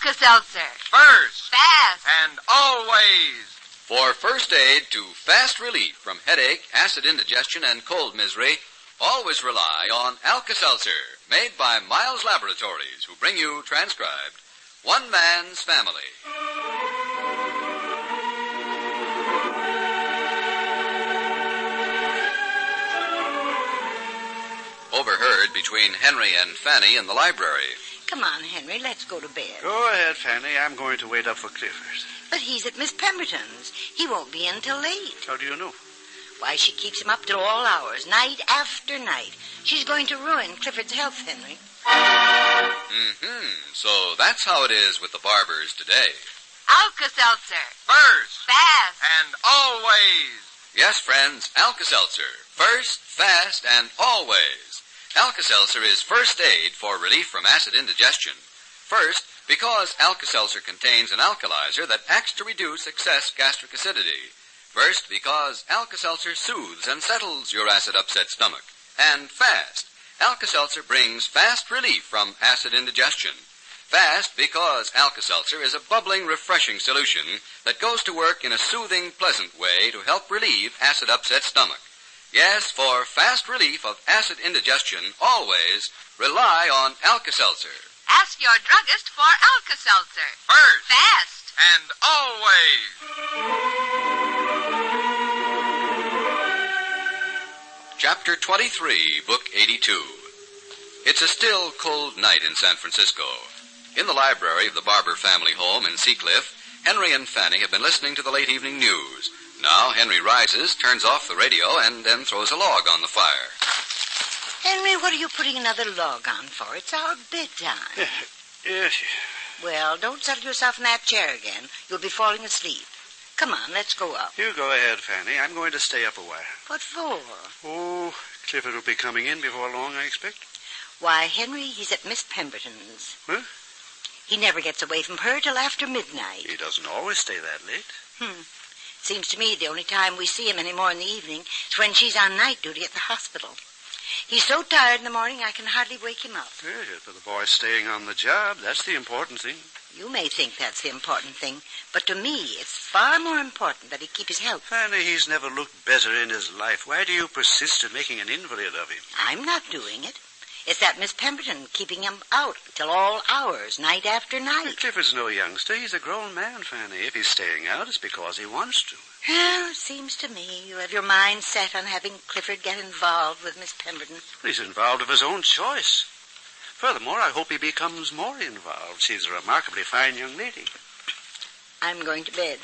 Alka-Seltzer. First. Fast. And always. For first aid to fast relief from headache, acid indigestion, and cold misery, always rely on Alka-Seltzer, made by Miles Laboratories, who bring you, transcribed, One Man's Family. Overheard between Henry and Fanny in the library. Come on, Henry, let's go to bed. Go ahead, Fanny. I'm going to wait up for Clifford. But he's at Miss Pemberton's. He won't be in till late. How do you know? Why, she keeps him up till all hours, night after night. She's going to ruin Clifford's health, Henry. So that's how it is with the Barbours today. Alka-Seltzer. First. Fast. And always. Yes, friends, Alka-Seltzer. First, fast, and always. Alka-Seltzer is first aid for relief from acid indigestion. First, because Alka-Seltzer contains an alkalizer that acts to reduce excess gastric acidity. First, because Alka-Seltzer soothes and settles your acid-upset stomach. And fast, Alka-Seltzer brings fast relief from acid indigestion. Fast because Alka-Seltzer is a bubbling, refreshing solution that goes to work in a soothing, pleasant way to help relieve acid-upset stomach. Yes, for fast relief of acid indigestion, always rely on Alka-Seltzer. Ask your druggist for Alka-Seltzer. First. Fast. And always. Chapter 23, Book 82. It's a still, cold night in San Francisco. In the library of the Barbour family home in Seacliff, Henry and Fanny have been listening to the late evening news. Now Henry rises, turns off the radio, and then throws a log on the fire. Henry, what are you putting another log on for? It's our bedtime. Yes. Well, don't settle yourself in that chair again. You'll be falling asleep. Come on, let's go up. You go ahead, Fanny. I'm going to stay up a while. What for? Oh, Clifford will be coming in before long, I expect. Why, Henry, he's at Miss Pemberton's. Huh? He never gets away from her till after midnight. He doesn't always stay that late. Seems to me the only time we see him anymore in the evening is when she's on night duty at the hospital. He's so tired in the morning I can hardly wake him up. Yes, but the boy's staying on the job. That's the important thing. You may think that's the important thing, but to me it's far more important that he keep his health. Fanny, he's never looked better in his life. Why do you persist in making an invalid of him? I'm not doing it. It's that Miss Pemberton keeping him out till all hours, night after night. Clifford's no youngster. He's a grown man, Fanny. If he's staying out, it's because he wants to. Well, it seems to me you have your mind set on having Clifford get involved with Miss Pemberton. He's involved of his own choice. Furthermore, I hope he becomes more involved. She's a remarkably fine young lady. I'm going to bed.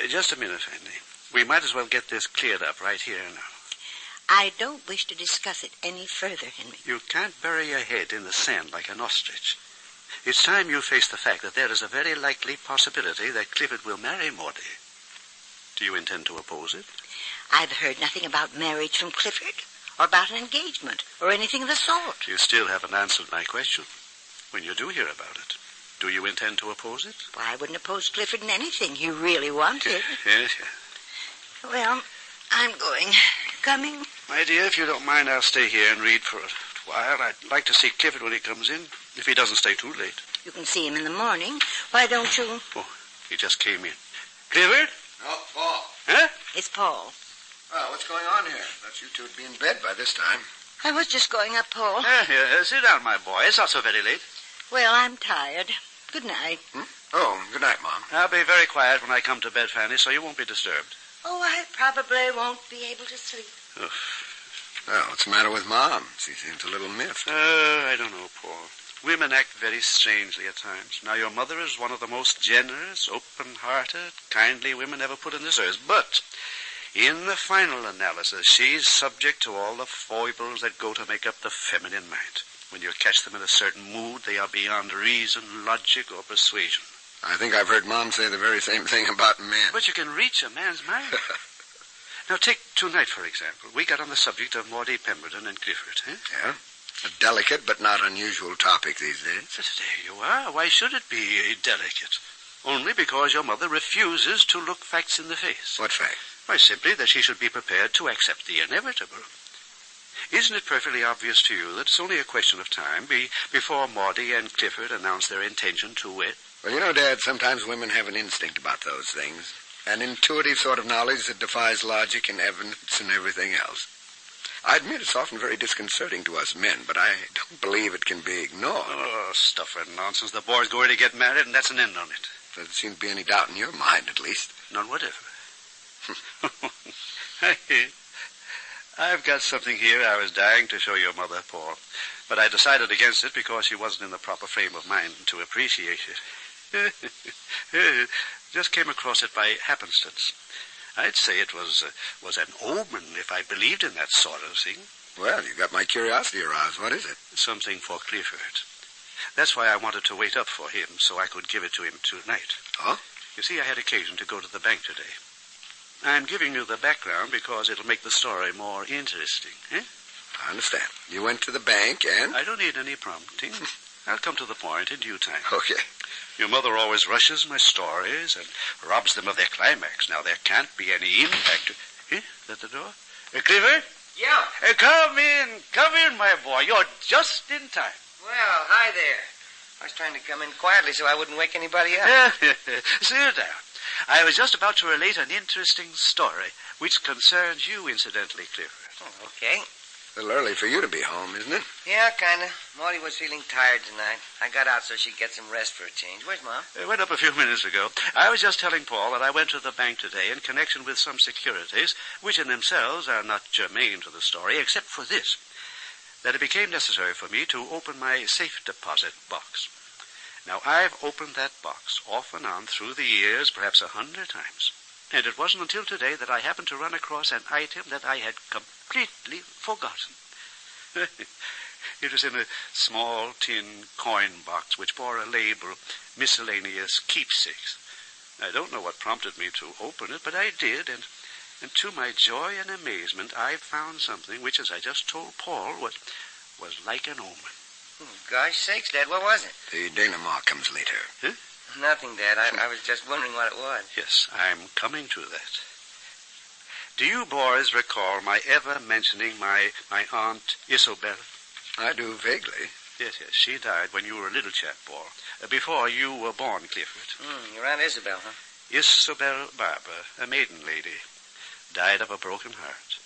Just a minute, Fanny. We might as well get this cleared up right here now. I don't wish to discuss it any further, Henry. You can't bury your head in the sand like an ostrich. It's time you face the fact that there is a very likely possibility that Clifford will marry Maudie. Do you intend to oppose it? I've heard nothing about marriage from Clifford, or about an engagement, or anything of the sort. You still haven't answered my question. When you do hear about it, do you intend to oppose it? Well, I wouldn't oppose Clifford in anything he really wanted. Yes. Well, I'm going. Coming? My dear, if you don't mind, I'll stay here and read for a while. I'd like to see Clifford when he comes in, if he doesn't stay too late. You can see him in the morning. Why don't you? Oh, he just came in. Clifford? Oh, Paul. Huh? It's Paul. Well, what's going on here? Thought you two would be in bed by this time. I was just going up, Paul. Here, sit down, my boy. It's not so very late. Well, I'm tired. Good night. Oh, good night, Mom. I'll be very quiet when I come to bed, Fanny, so you won't be disturbed. Oh, I probably won't be able to sleep. Oh. Well, what's the matter with Mom? She seems a little miffed. I don't know, Paul. Women act very strangely at times. Now, your mother is one of the most generous, open-hearted, kindly women ever put in this earth. But in the final analysis, she's subject to all the foibles that go to make up the feminine mind. When you catch them in a certain mood, they are beyond reason, logic, or persuasion. I think I've heard Mom say the very same thing about men. But you can reach a man's mind. Now, take tonight, for example. We got on the subject of Maudie Pemberton and Clifford, eh? Yeah. A delicate but not unusual topic these days. There you are. Why should it be delicate? Only because your mother refuses to look facts in the face. What fact? Why, simply that she should be prepared to accept the inevitable. Isn't it perfectly obvious to you that it's only a question of time before Maudie and Clifford announce their intention to wed? Well, you know, Dad, sometimes women have an instinct about those things. An intuitive sort of knowledge that defies logic and evidence and everything else. I admit it's often very disconcerting to us men, but I don't believe it can be ignored. Oh, stuff and nonsense. The boy's going to get married, and that's an end on it. Doesn't seem to be any doubt in your mind, at least. None whatever. I've got something here I was dying to show your mother, Paul. But I decided against it because she wasn't in the proper frame of mind to appreciate it. Just came across it by happenstance. I'd say it was an omen if I believed in that sort of thing. Well, you got my curiosity aroused. What is it? Something for Clifford. That's why I wanted to wait up for him so I could give it to him tonight. Huh? You see, I had occasion to go to the bank today. I'm giving you the background because it'll make the story more interesting. Eh? I understand. You went to the bank and... I don't need any prompting. I'll come to the point in due time. Okay. Your mother always rushes my stories and robs them of their climax. Now, there can't be any impact. Eh? At the door? Clifford? Yeah. Come in, my boy. You're just in time. Well, hi there. I was trying to come in quietly so I wouldn't wake anybody up. Sit down. I was just about to relate an interesting story, which concerns you, incidentally, Clifford. Oh, okay. A little early for you to be home, isn't it? Yeah, kind of. Maudie was feeling tired tonight. I got out so she'd get some rest for a change. Where's Mom? I went up a few minutes ago. I was just telling Paul that I went to the bank today in connection with some securities, which in themselves are not germane to the story, except for this, that it became necessary for me to open my safe deposit box. Now, I've opened that box off and on through the years, perhaps 100 times. And it wasn't until today that I happened to run across an item that I had completely forgotten. It was in a small tin coin box which bore a label, Miscellaneous Keepsakes. I don't know what prompted me to open it, but I did, and to my joy and amazement, I found something which, as I just told Paul, was like an omen. Oh, gosh sakes, Dad, what was it? The denouement comes later. Huh? Nothing, Dad. I was just wondering what it was. Yes, I'm coming to that. Do you boys recall my ever mentioning my Aunt Isabel? I do vaguely. Yes, she died when you were a little chap, Paul. Before you were born, Clifford. Your Aunt Isabel, huh? Isabel Barbour, a maiden lady, died of a broken heart.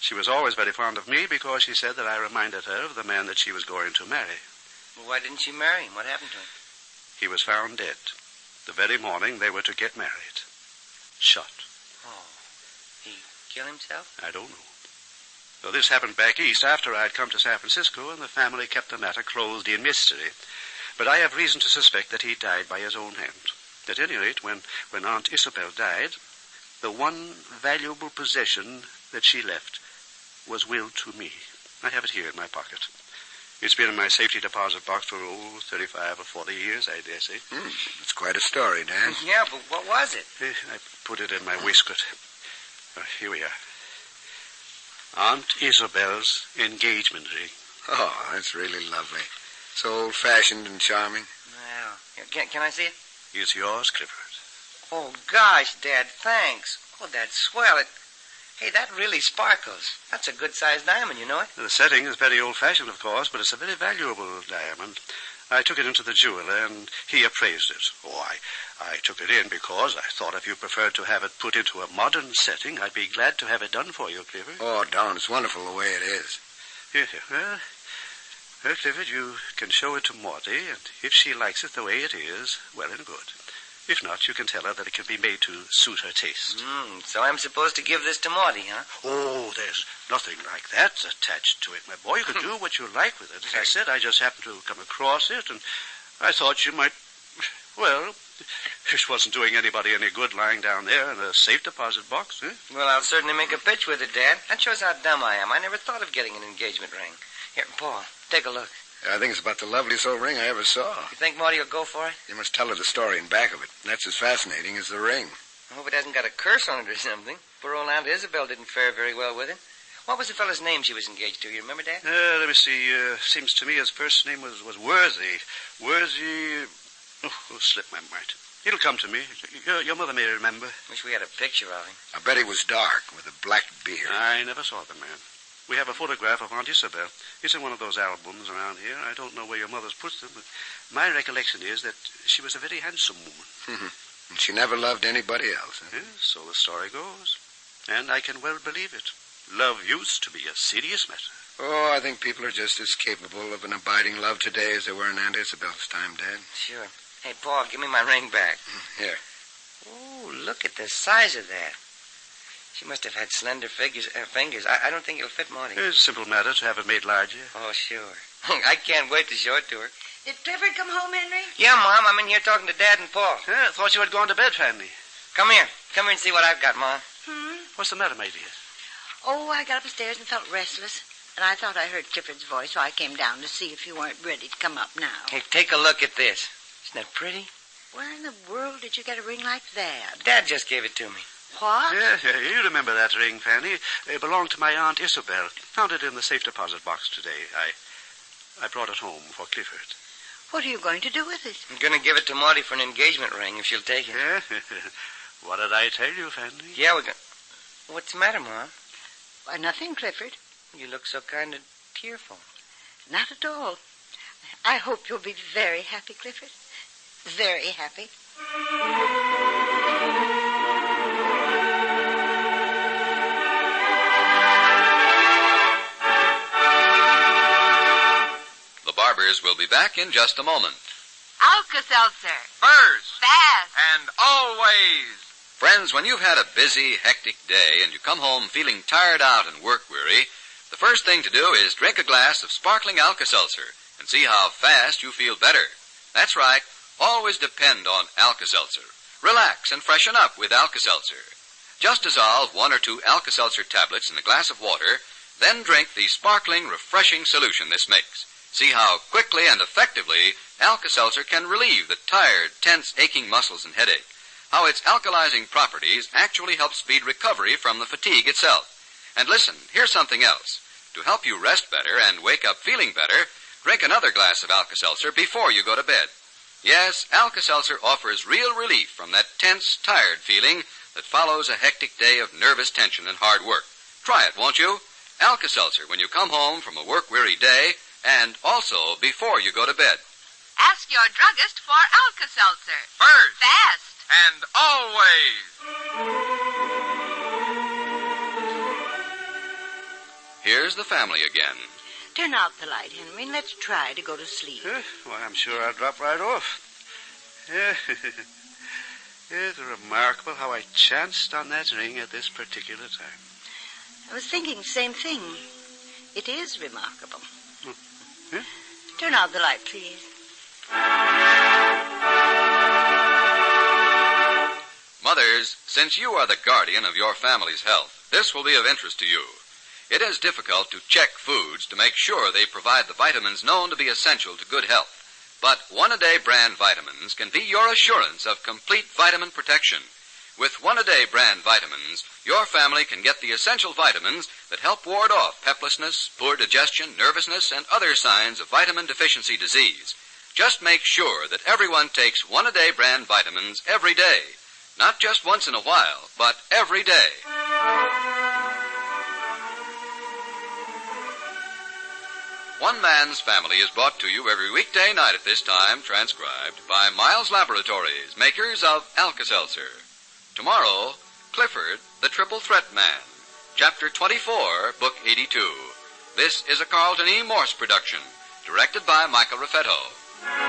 She was always very fond of me because she said that I reminded her of the man that she was going to marry. Well, why didn't she marry him? What happened to him? He was found dead. The very morning they were to get married. Shot. Oh, he killed himself? I don't know. Well, this happened back east after I'd come to San Francisco, and the family kept the matter closed in mystery. But I have reason to suspect that he died by his own hand. At any rate, when Aunt Isabel died, the one valuable possession that she left was willed to me. I have it here in my pocket. It's been in my safety deposit box for, 35 or 40 years, I dare say. It's quite a story, Dan. Yeah, but what was it? I put it in my waistcoat. Here we are. Aunt Isabel's engagement ring. Oh, that's really lovely. So old-fashioned and charming. Well, can I see it? It's yours, Clifford. Oh, gosh, Dad, thanks. Oh, that's swell. Hey, that really sparkles. That's a good-sized diamond, you know it? The setting is very old-fashioned, of course, but it's a very valuable diamond. I took it into the jeweler, and he appraised it. Oh, I took it in because I thought if you preferred to have it put into a modern setting, I'd be glad to have it done for you, Clifford. Oh, darn, it's wonderful the way it is. Here. Well, Clifford, you can show it to Maudie, and if she likes it the way it is, well and good. If not, you can tell her that it can be made to suit her taste. So I'm supposed to give this to Maudie, huh? Oh, there's nothing like that attached to it, my boy. You can do what you like with it. As I said, I just happened to come across it, and I thought you might... Well, it wasn't doing anybody any good lying down there in a safe deposit box, eh? Well, I'll certainly make a pitch with it, Dad. That shows how dumb I am. I never thought of getting an engagement ring. Here, Paul, take a look. I think it's about the loveliest old ring I ever saw. You think Maudie will go for it? You must tell her the story in back of it. That's as fascinating as the ring. I hope it hasn't got a curse on it or something. Poor old Aunt Isabel didn't fare very well with it. What was the fellow's name she was engaged to? You remember, Dad? Let me see. Seems to me his first name was Worthy. Worthy... Oh, slipped my mind. It'll come to me. Your mother may remember. Wish we had a picture of him. I bet he was dark, with a black beard. I never saw the man. We have a photograph of Aunt Isabel. It's in one of those albums around here. I don't know where your mother's put them, but my recollection is that she was a very handsome woman. And she never loved anybody else. Huh? Yes, so the story goes. And I can well believe it. Love used to be a serious matter. Oh, I think people are just as capable of an abiding love today as they were in Aunt Isabel's time, Dad. Sure. Hey, Paul, give me my ring back. Here. Oh, look at the size of that. She must have had slender fingers. I don't think it'll fit Monty. It's a simple matter to have it made larger. Oh, sure. I can't wait to show it to her. Did Clifford come home, Henry? Yeah, Mom. I'm in here talking to Dad and Paul. I thought you had gone to bed, Fanny. Come here. Come here and see what I've got, Mom. What's the matter, my dear? Oh, I got upstairs and felt restless. And I thought I heard Clifford's voice, so I came down to see if you weren't ready to come up now. Hey, take a look at this. Isn't that pretty? Where in the world did you get a ring like that? Dad just gave it to me. What? Yeah, you remember that ring, Fanny. It belonged to my Aunt Isabel. Found it in the safe deposit box today. I brought it home for Clifford. What are you going to do with it? I'm going to give it to Monty for an engagement ring if she'll take it. Yeah? What did I tell you, Fanny? Yeah, we're going... What's the matter, Mom? Why, nothing, Clifford. You look so kind of tearful. Not at all. I hope you'll be very happy, Clifford. Very happy. The Barbours will be back in just a moment. Alka-Seltzer. First Fast. and always. Friends, when you've had a busy, hectic day and you come home feeling tired out and work-weary, the first thing to do is drink a glass of sparkling Alka-Seltzer and see how fast you feel better. That's right. Always depend on Alka-Seltzer. Relax and freshen up with Alka-Seltzer. Just dissolve 1 or 2 Alka-Seltzer tablets in a glass of water, then drink the sparkling, refreshing solution this makes. See how quickly and effectively Alka-Seltzer can relieve the tired, tense, aching muscles and headache. How its alkalizing properties actually help speed recovery from the fatigue itself. And listen, here's something else. To help you rest better and wake up feeling better, drink another glass of Alka-Seltzer before you go to bed. Yes, Alka-Seltzer offers real relief from that tense, tired feeling that follows a hectic day of nervous tension and hard work. Try it, won't you? Alka-Seltzer when you come home from a work-weary day and also before you go to bed. Ask your druggist for Alka-Seltzer. First Fast. and always. Here's the family again. Turn out the light, Henry, and let's try to go to sleep. Why, I'm sure I'll drop right off. It's remarkable how I chanced on that ring at this particular time. I was thinking the same thing. It is remarkable. Huh? Turn out the light, please. Mothers, since you are the guardian of your family's health, this will be of interest to you. It is difficult to check foods to make sure they provide the vitamins known to be essential to good health. But One-A-Day brand vitamins can be your assurance of complete vitamin protection. With One-A-Day brand vitamins, your family can get the essential vitamins that help ward off peplousness, poor digestion, nervousness, and other signs of vitamin deficiency disease. Just make sure that everyone takes One-A-Day brand vitamins every day. Not just once in a while, but every day. One Man's Family is brought to you every weekday night at this time, transcribed by Miles Laboratories, makers of Alka-Seltzer. Tomorrow, Clifford, the Triple Threat Man, Chapter 24, Book 82. This is a Carlton E. Morse production, directed by Michael Raffetto.